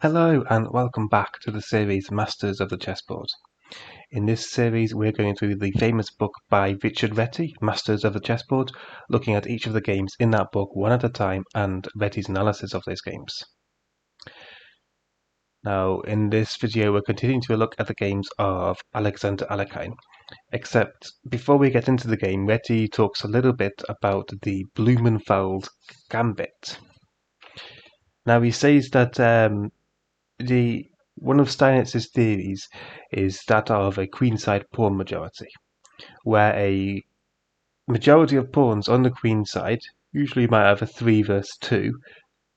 Hello and welcome back to the series Masters of the Chessboard. In this series we're going through the famous book by Richard Reti, Masters of the Chessboard, looking at each of the games in that book one at a time and Reti's analysis of those games. Now in this video we're continuing to look at the games of Alexander Alekhine, except before we get into the game Reti talks a little bit about the Blumenfeld Gambit. Now he says that one of Steinitz's theories is that of a queenside pawn majority, where a majority of pawns on the queen side, usually you might have a 3 versus 2,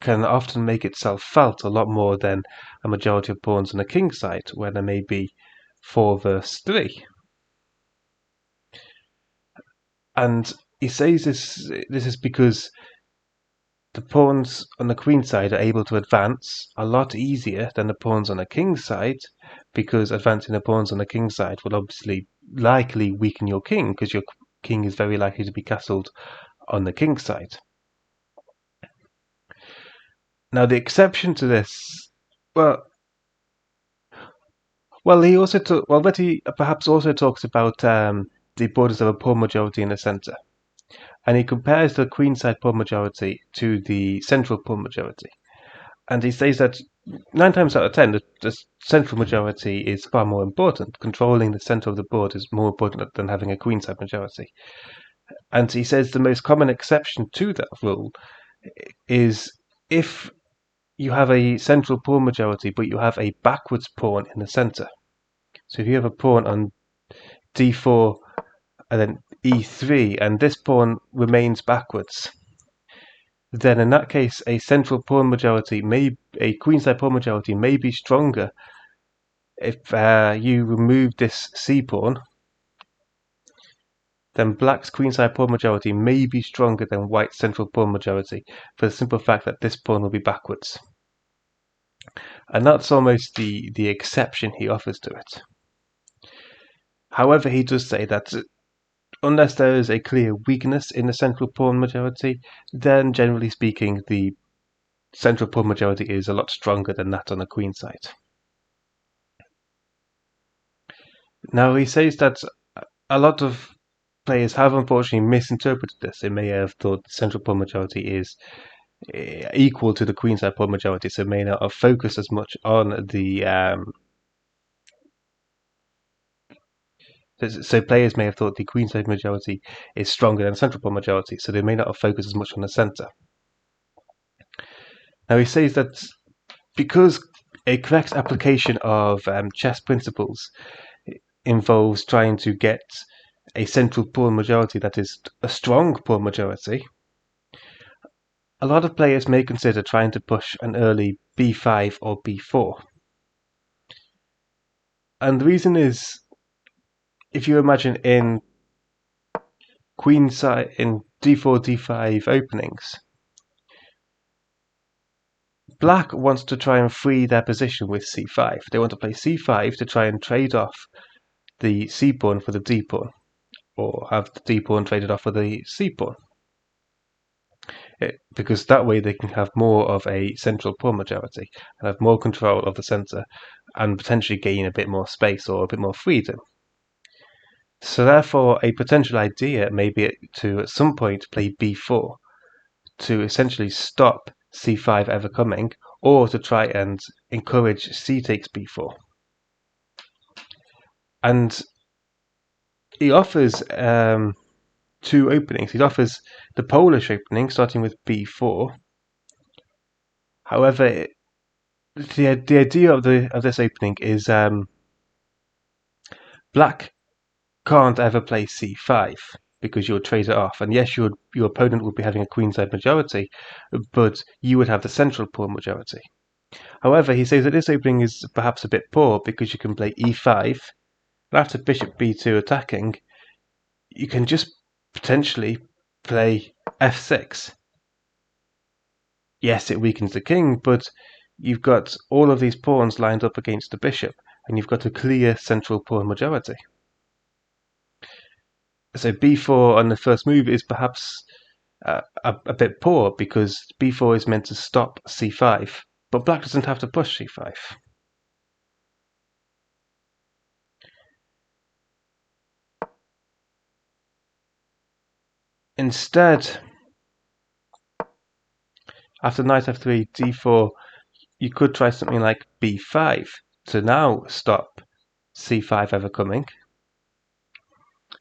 can often make itself felt a lot more than a majority of pawns on the king side, where there may be 4 versus 3. And he says this is because the pawns on the queen side are able to advance a lot easier than the pawns on the king side, because advancing the pawns on the king side will obviously likely weaken your king, because your king is very likely to be castled on the king side. Now the exception to this, Reti perhaps also talks about the borders of a pawn majority in the center. And he compares the queenside pawn majority to the central pawn majority. And he says that 9 times out of 10, the central majority is far more important. Controlling the center of the board is more important than having a queenside majority. And he says the most common exception to that rule is if you have a central pawn majority, but you have a backwards pawn in the center. So if you have a pawn on d4 and then e3, and this pawn remains backwards, then in that case a central pawn majority a queenside pawn majority may be stronger if you remove this c pawn. Then black's queenside pawn majority may be stronger than white's central pawn majority, for the simple fact that this pawn will be backwards. And that's almost the exception he offers to it. However, he does say that unless there is a clear weakness in the central pawn majority, then generally speaking the central pawn majority is a lot stronger than that on the queen side. Now he says that a lot of players have unfortunately misinterpreted this. They may have thought the central pawn majority is equal to the queenside pawn majority, so may not have focused as much on the so players may have thought the queenside majority is stronger than the central pawn majority, so they may not have focused as much on the center. Now he says that because a correct application of chess principles involves trying to get a central pawn majority that is a strong pawn majority, a lot of players may consider trying to push an early b5 or b4. And the reason is, if you imagine in queenside, in d4, d5 openings, black wants to try and free their position with c5. They want to play c5 to try and trade off the c pawn for the d pawn, or have the d pawn traded off for the c pawn, because that way they can have more of a central pawn majority and have more control of the center and potentially gain a bit more space or a bit more freedom. So therefore a potential idea may be to at some point play b4 to essentially stop c5 ever coming, or to try and encourage c takes b4. And he offers 2 openings. He offers the Polish opening starting with b4. However, the idea of this opening is black can't ever play c5 because you'll trade it off, and yes, your opponent would be having a queenside majority, but you would have the central pawn majority. However, he says that this opening is perhaps a bit poor because you can play e5, and after bishop b2 attacking, you can just potentially play f6. Yes, it weakens the king, but you've got all of these pawns lined up against the bishop, and you've got a clear central pawn majority. So b4 on the first move is perhaps a bit poor, because b4 is meant to stop c5, But black doesn't have to push c5. Instead, after knight f3, d4, you could try something like b5 to now stop c5 ever coming.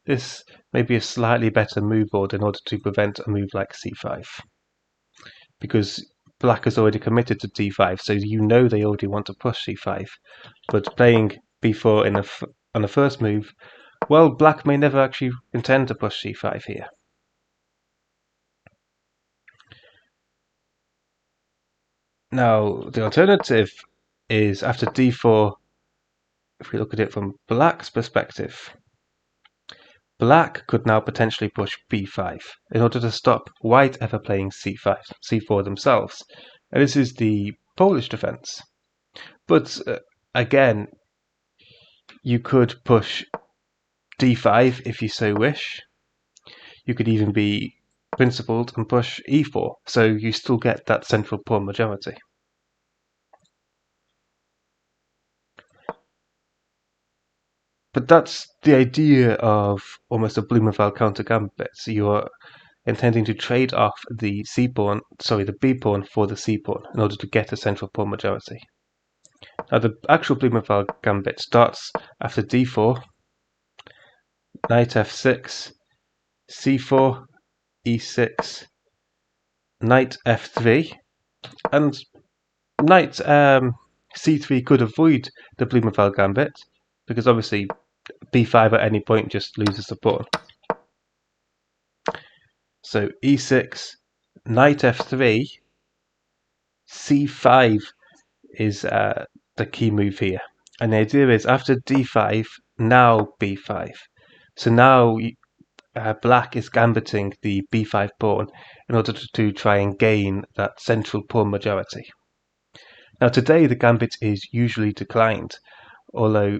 This may be a slightly better move board in order to prevent a move like c5, because black has already committed to d5, so you know they already want to push c5. But playing b4 on the first move, well, black may never actually intend to push c5 here. Now, the alternative is after d4, if we look at it from black's perspective, black could now potentially push b5 in order to stop white ever playing c5, c4 themselves. And this is the Polish defense. But again, you could push d5 if you so wish. You could even be principled and push e4, so you still get that central pawn majority. But that's the idea of almost a Blumenfeld Countergambit. So you're intending to trade off the the b pawn for the c pawn in order to get a central pawn majority. Now the actual Blumenfeld Gambit starts after d4, knight f6, c4, e6, knight f3, and knight c3 could avoid the Blumenfeld Gambit, because obviously b5 at any point just loses the pawn. So e6, knight f3, c5 is the key move here. And the idea is after d5, now b5. So now black is gambiting the b5 pawn in order to try and gain that central pawn majority. Now today the gambit is usually declined, although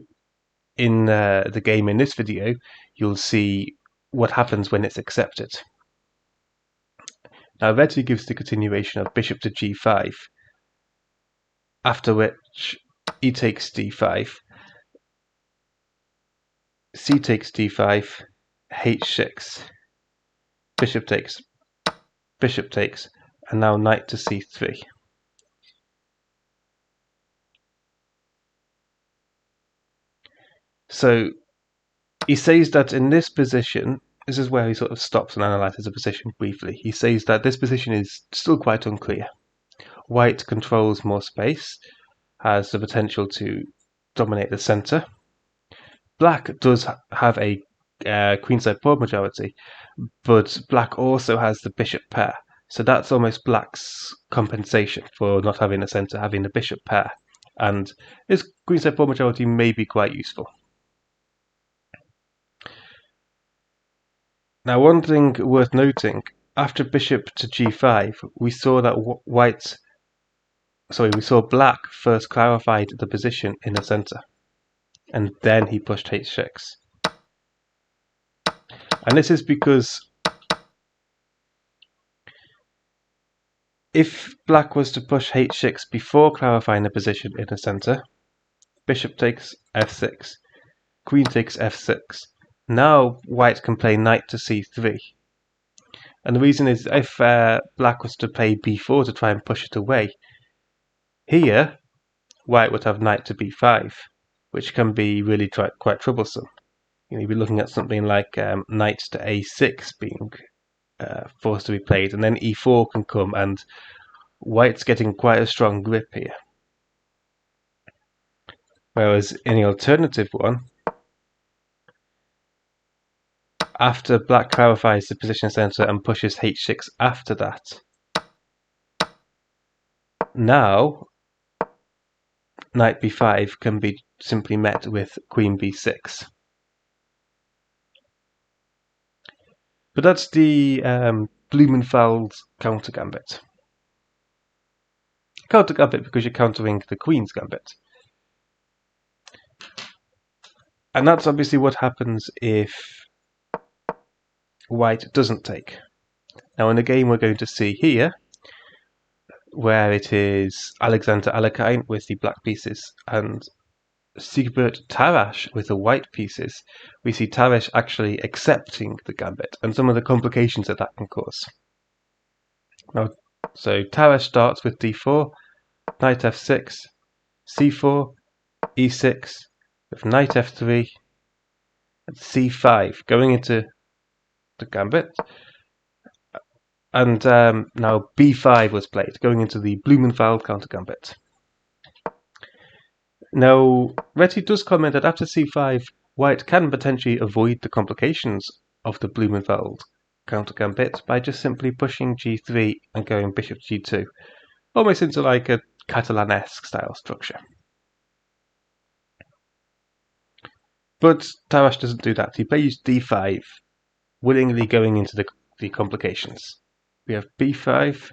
in the game in this video you'll see what happens when it's accepted. Now Reti gives the continuation of bishop to g5, after which e takes d5, c takes d5, h6, bishop takes, and now knight to c3. So he says that in this position, this is where he sort of stops and analyzes the position briefly. He says that this position is still quite unclear. White controls more space, has the potential to dominate the center. Black does have a queenside pawn majority, but black also has the bishop pair. So that's almost black's compensation for not having a center, having the bishop pair. And his queenside pawn majority may be quite useful. Now, one thing worth noting, after bishop to g5, we saw that we saw black first clarified the position in the center, and then he pushed h6. And this is because if black was to push h6 before clarifying the position in the center, bishop takes f6, queen takes f6. Now white can play knight to c3. And the reason is if black was to play b4 to try and push it away, here white would have knight to b5, which can be really quite troublesome. You'd be looking at something like knight to a6 being forced to be played, and then e4 can come, and white's getting quite a strong grip here. Whereas in the alternative one, after black clarifies the position center and pushes h6 after that, now knight b5 can be simply met with queen b6. But that's the Blumenfeld Countergambit. Countergambit because you're countering the queen's gambit. And that's obviously what happens if white doesn't take. Now in the game we're going to see here, where it is Alexander Alekhine with the black pieces and Siegbert Tarrasch with the white pieces, we see Tarrasch actually accepting the gambit and some of the complications that can cause. Now, so Tarrasch starts with d4, knight f6, c4, e6, with knight f3, and c5, going into the gambit. And now b5 was played, going into the Blumenfeld Countergambit. Now, Reti does comment that after c5, white can potentially avoid the complications of the Blumenfeld Countergambit by just simply pushing g3 and going bishop g2, almost into like a Catalan-esque style structure. But Tarrasch doesn't do that. He plays d5, willingly going into the complications. We have b5,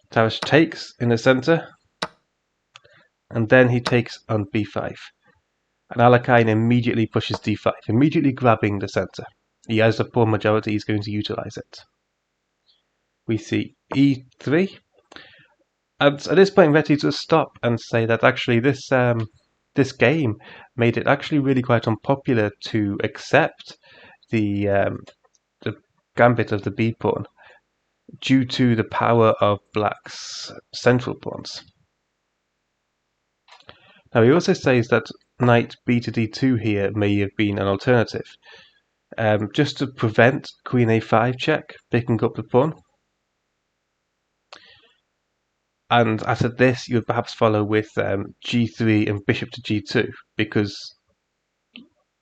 Tarrasch takes in the center, and then he takes on b5. And Alekhine immediately pushes d5, immediately grabbing the center. He has the pawn majority, he's going to utilize it. We see e3. And at this point, Reti does stop and say that actually this game made it actually really quite unpopular to accept the gambit of the b pawn due to the power of black's central pawns. Now he also says that knight b to d2 here may have been an alternative, just to prevent queen a5 check picking up the pawn. And after this, you would perhaps follow with g3 and bishop to g2, because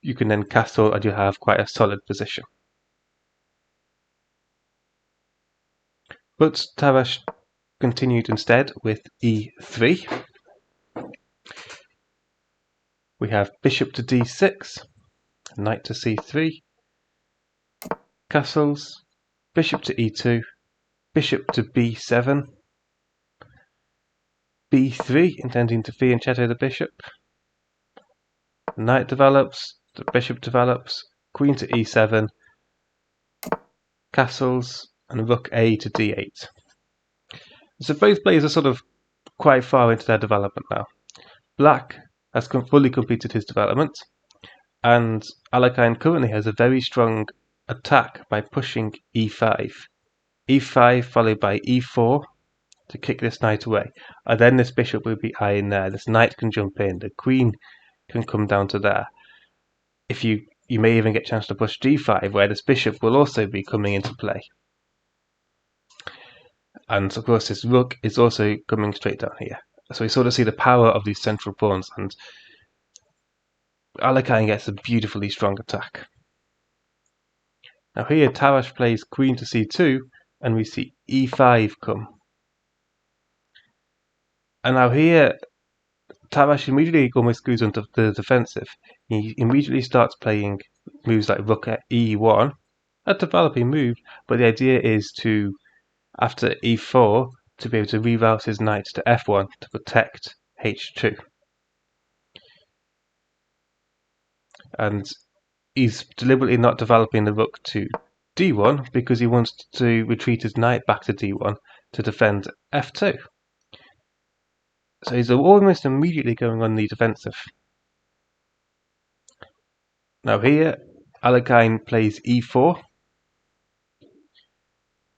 you can then castle and you have quite a solid position. But Tarrasch continued instead with e3. We have bishop to d6, knight to c3, castles, bishop to e2, bishop to b7, b3, intending to fianchetto the bishop. Knight develops, the bishop develops, queen to e7, castles, and rook a to d8. So both players are sort of quite far into their development now. Black has fully completed his development, and Alekhine currently has a very strong attack by pushing e5. e5 followed by e4 to kick this knight away, and then this bishop will be eyeing there. This knight can jump in, the queen can come down to there. If you may even get a chance to push d5, where this bishop will also be coming into play. And of course this rook is also coming straight down here. So we sort of see the power of these central pawns, and Alekhine gets a beautifully strong attack. Now here Tarrasch plays queen to c2, and we see e5 come. And now here Tarrasch immediately almost goes onto the defensive. He immediately starts playing moves like rook at e1, a developing move, but the idea is to, after e4, to be able to reroute his knight to f1 to protect h2. And he's deliberately not developing the rook to d1 because he wants to retreat his knight back to d1 to defend f2. So he's almost immediately going on the defensive. Now here, Alekhine plays e4.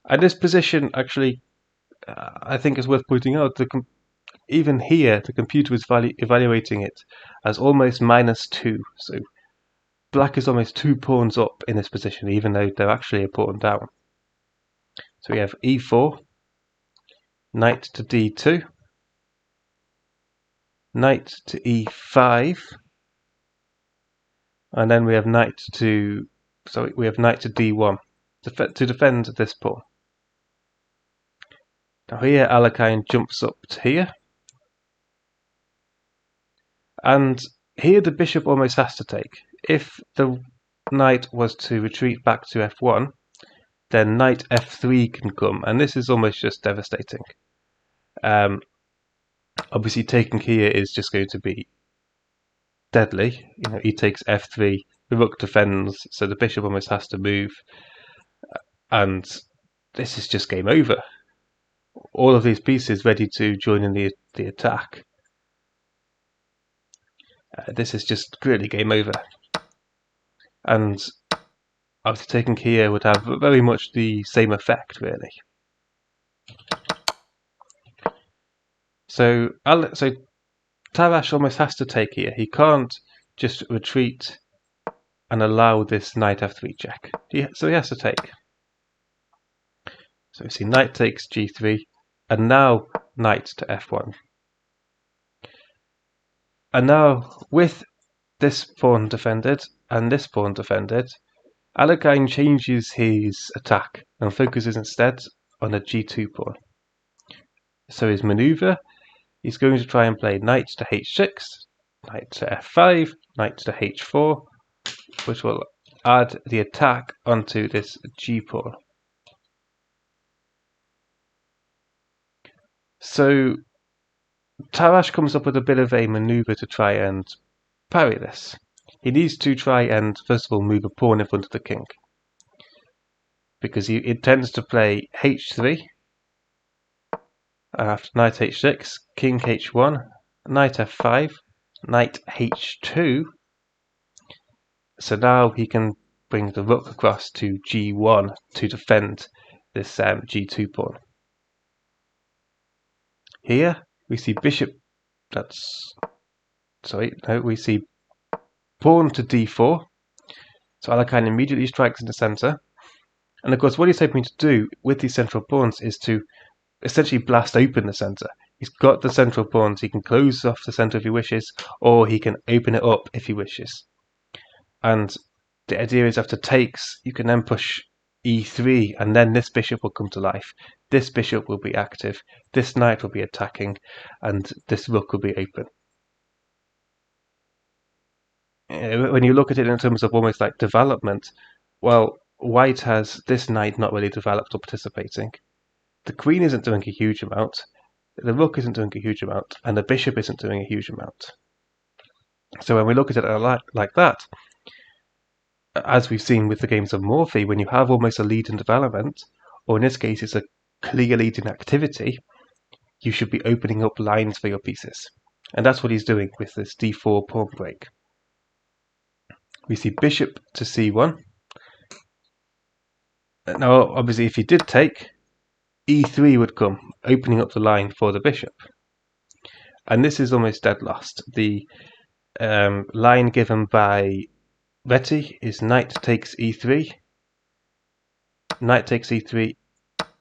And this position actually, I think is worth pointing out. Even here, the computer is evaluating it as almost -2. So black is almost 2 pawns up in this position, even though they're actually a pawn down. So we have e4, knight to d2, knight to e5, and then we have knight to d1 to defend this pawn. Now here Alekhine jumps up to here, and here the bishop almost has to take. If the knight was to retreat back to f1, then knight f3 can come, and this is almost just devastating. Obviously taking here is just going to be deadly. He takes f3, the rook defends, so the bishop almost has to move, and this is just game over. all of these pieces ready to join in the attack. This is just clearly game over. And obviously taking here would have very much the same effect, really. So Tarrasch almost has to take here. He can't just retreat and allow this knight f3 check. So he has to take. So we see knight takes g3, and now knight to f1. And now with this pawn defended and this pawn defended, Alekhine changes his attack and focuses instead on a g2 pawn. So his maneuver, he's going to try and play knight to h6, knight to f5, knight to h4, which will add the attack onto this g pawn. So Tarrasch comes up with a bit of a maneuver to try and parry this. He needs to try and first of all move a pawn in front of the king, because he intends to play h3, after knight h6, king h1, knight f5, knight h2. So now he can bring the rook across to g1 to defend this g2 pawn. Here we see bishop. We see pawn to d4. So Alekhine immediately strikes in the center, and of course what he's hoping to do with these central pawns is to essentially blast open the center. He's got the central pawns, he can close off the center if he wishes, or he can open it up if he wishes. And the idea is after takes, you can then push e3, and then this bishop will come to life. This bishop will be active, this knight will be attacking, and this rook will be open. When you look at it in terms of almost like development, well, white has this knight not really developed or participating. The queen isn't doing a huge amount, the rook isn't doing a huge amount, and the bishop isn't doing a huge amount. So when we look at it like that, as we've seen with the games of Morphy, when you have almost a lead in development, or in this case it's a clear lead in activity, you should be opening up lines for your pieces. And that's what he's doing with this d4 pawn break. We see bishop to c1. Now obviously if he did take, e3 would come, opening up the line for the bishop. And this is almost dead lost. The line given by Reti is knight takes e3, knight takes e3,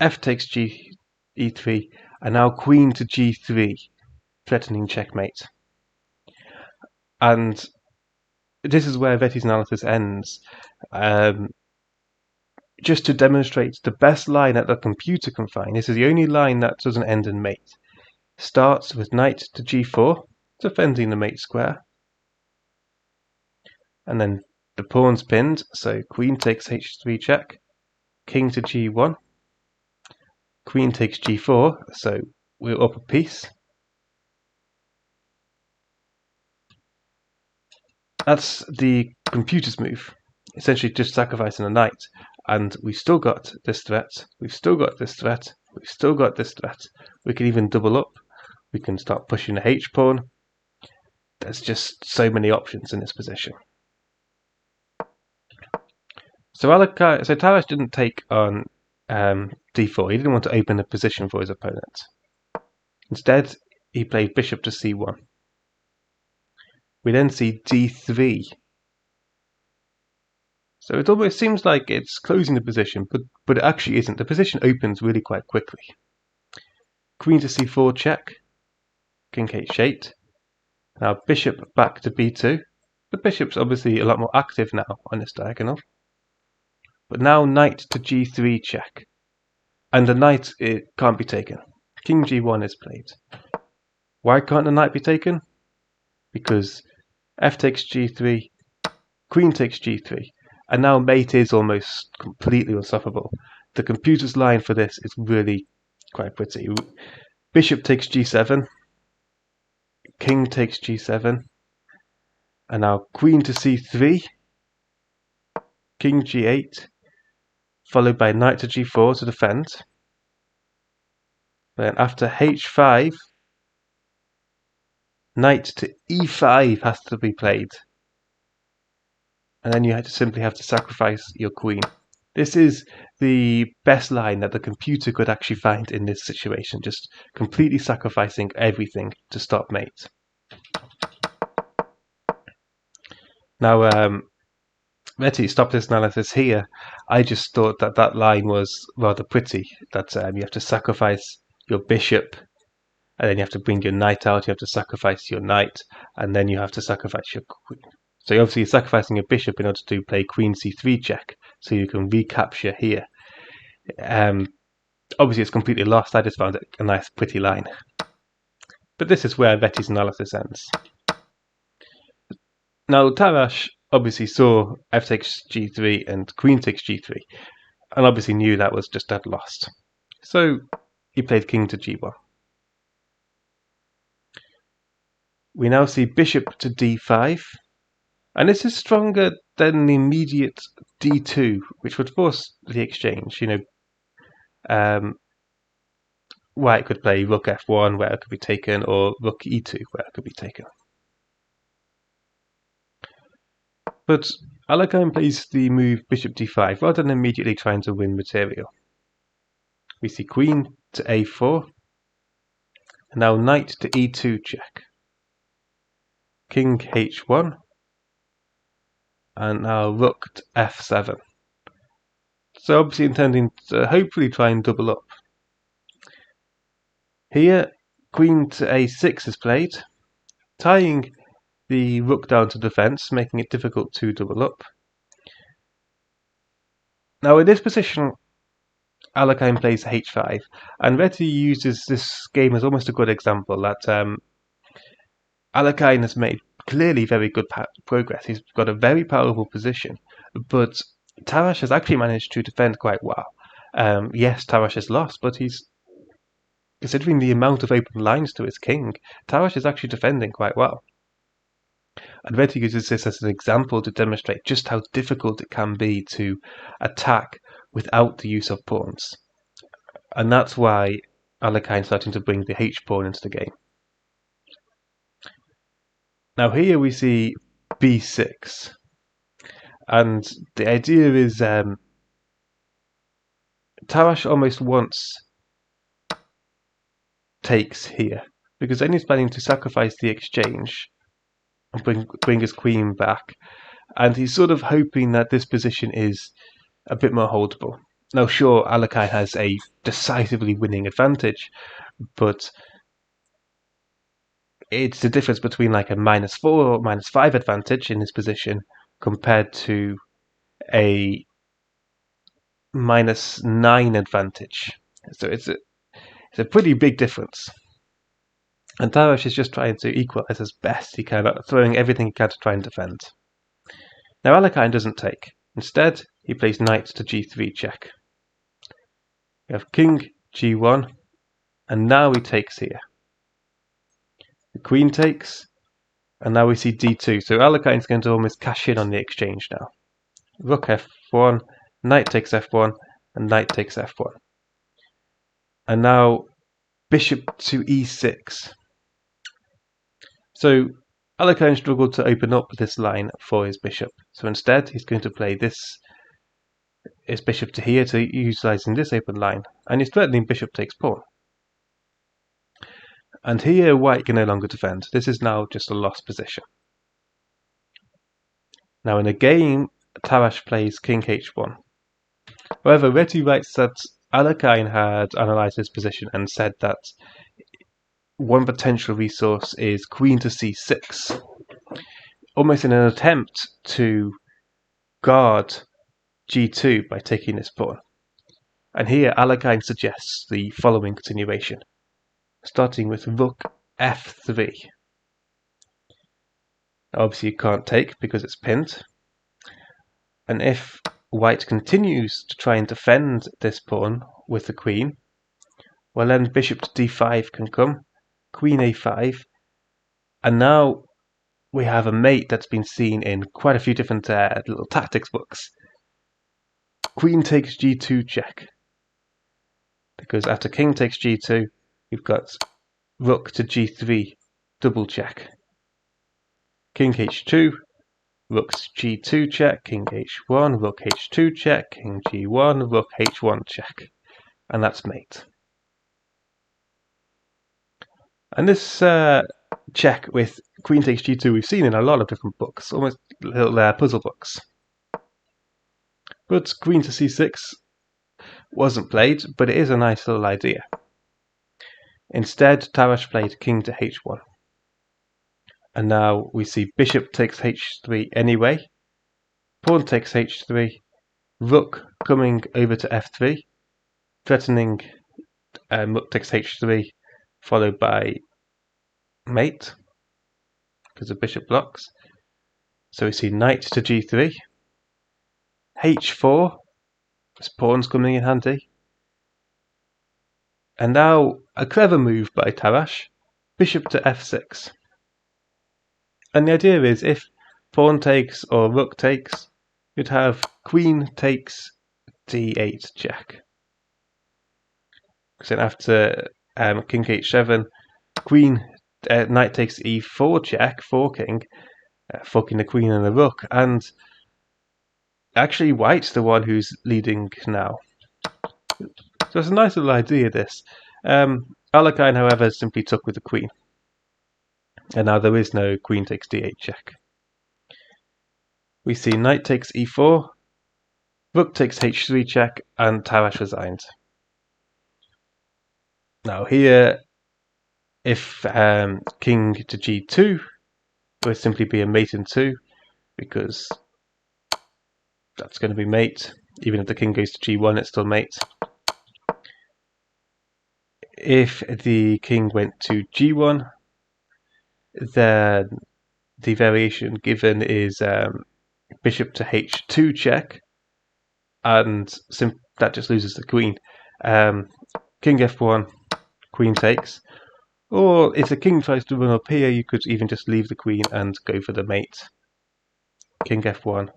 f takes e3, and now queen to g3, threatening checkmate. And this is where Reti's analysis ends. Just to demonstrate the best line that the computer can find, this is the only line that doesn't end in mate. Starts with knight to g4, defending the mate square, and then the pawn's pinned, so queen takes h3 check, king to g1, queen takes g4, so we're up a piece. That's the computer's move, essentially just sacrificing a knight, and we've still got this threat, we've still got this threat, we've still got this threat. We can even double up, we can start pushing the h pawn. There's just so many options in this position. So Tarrasch didn't take on d4. He didn't want to open the position for his opponent. Instead, he played bishop to c1. We then see d3. So it almost seems like it's closing the position, but it actually isn't. The position opens really quite quickly. Queen to c4 check, king h8. Now bishop back to b2. The bishop's obviously a lot more active now on this diagonal. But now knight to g3 check. And the knight, it can't be taken. King g1 is played. Why can't the knight be taken? Because f takes g3, queen takes g3. And now mate is almost completely unstoppable. The computer's line for this is really quite pretty. Bishop takes g7, king takes g7, and now queen to c3, king g8, followed by knight to g4 to defend. Then after h5, knight to e5 has to be played. And then you simply have to sacrifice your queen. This is the best line that the computer could actually find in this situation, just completely sacrificing everything to stop mate. Now, Reti, stop this analysis here. I just thought that that line was rather pretty, that you have to sacrifice your bishop, and then you have to bring your knight out, you have to sacrifice your knight, and then you have to sacrifice your queen. So obviously you're sacrificing your bishop in order to play queen c3 check, so you can recapture here. Obviously it's completely lost, I just found it a nice pretty line. But this is where Reti's analysis ends. Now Tarrasch obviously saw f takes g3 and queen takes g3, and obviously knew that was just dead lost. So he played king to g1. We now see bishop to d5, and this is stronger than the immediate d2, which would force the exchange. White could play rook f1 where it could be taken, or rook e2 where it could be taken. But Alekhine plays the move bishop d5 rather than immediately trying to win material. We see queen to a4, and now knight to e2 check. King h1, and now rook to f7. So obviously intending to hopefully try and double up. Here, queen to a6 is played, tying the rook down to defense, making it difficult to double up. Now in this position, Alekhine plays h5, and Reti uses this game as almost a good example that Alekhine has made clearly very good progress. He's got a very powerful position, but Tarrasch has actually managed to defend quite well. Yes, Tarrasch has lost, but he's, considering the amount of open lines to his king, Tarrasch is actually defending quite well. And Reti uses this as an example to demonstrate just how difficult it can be to attack without the use of pawns. And that's why Alekhine is starting to bring the h-pawn into the game. Now here we see b6, and the idea is Tarrasch almost wants takes here, because then he's planning to sacrifice the exchange and bring his queen back, and he's sort of hoping that this position is a bit more holdable. Now sure, Alekhine has a decisively winning advantage, but it's the difference between like a -4 or -5 advantage in this position compared to a -9 advantage. So it's a pretty big difference. And Tarrasch is just trying to equalize as best he can, throwing everything he can to try and defend. Now Alekhine doesn't take. Instead, he plays knight to g3 check. We have king g1, and now he takes here. The queen takes, and now we see d2. So Alekhine is going to almost cash in on the exchange now. Rook f1, knight takes f1, and knight takes f1. And now bishop to e6. So Alekhine struggled to open up this line for his bishop. So instead, he's going to play his bishop to here, to utilizing this open line, and he's threatening bishop takes pawn. And here white can no longer defend. This is now just a lost position. Now in a game, Tarrasch plays king h1. However, Reti writes that Alekhine had analysed his position and said that one potential resource is queen to c6, almost in an attempt to guard g2 by taking this pawn. And here Alekhine suggests the following continuation, starting with rook f3. Obviously you can't take because it's pinned, and if white continues to try and defend this pawn with the queen, well then bishop to d5 can come, queen a5, and now we have a mate that's been seen in quite a few different little tactics books. Queen takes g2 check, because after king takes g2, we've got rook to g3, double check. King h2, rook to g2 check, king h1, rook h2 check, king g1, rook h1 check. And that's mate. And this check with queen takes g2 we've seen in a lot of different books, almost little puzzle books. But queen to c6 wasn't played, but it is a nice little idea. Instead, Tarrasch played king to h1. And now we see bishop takes h3 anyway, pawn takes h3, rook coming over to f3, threatening rook takes h3, followed by mate, because the bishop blocks. So we see knight to g3, h4, this pawn's coming in handy. And now a clever move by Tarrasch, bishop to f6. And the idea is if pawn takes or rook takes, you'd have queen takes d8 check. So then after king h7, knight takes e4 check, forking the queen and the rook, and actually white's the one who's leading now. So it's a nice little idea, this. Alekhine, however, simply took with the queen. And now there is no queen takes d8 check. We see knight takes e4, rook takes h3 check, and Tarrasch resigned. Now here, if king to g2, it would simply be a mate in 2, because that's going to be mate. Even if the king goes to g1, it's still mate. If the king went to g1, then the variation given is bishop to h2 check, and that just loses the queen. King f1, queen takes. Or if the king tries to run up here, you could even just leave the queen and go for the mate. King f1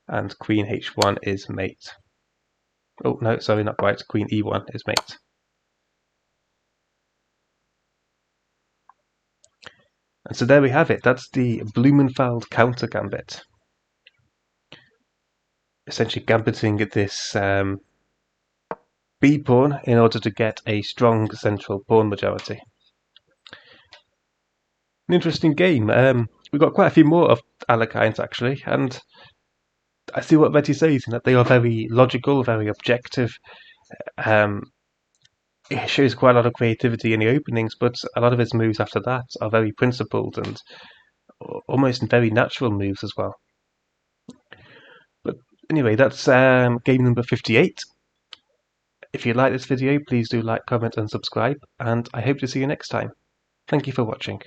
and queen h1 is mate. Oh no, sorry, not quite. Queen e1 is mate. And so there we have it. That's the Blumenfeld Countergambit. Essentially gambiting this b pawn in order to get a strong central pawn majority. An interesting game. We've got quite a few more of Alekhine's actually, and I see what Reti says in that they are very logical, very objective. It shows quite a lot of creativity in the openings, but a lot of his moves after that are very principled and almost very natural moves as well. But anyway, that's game number 58. If you like this video, please do like, comment and subscribe, and I hope to see you next time. Thank you for watching.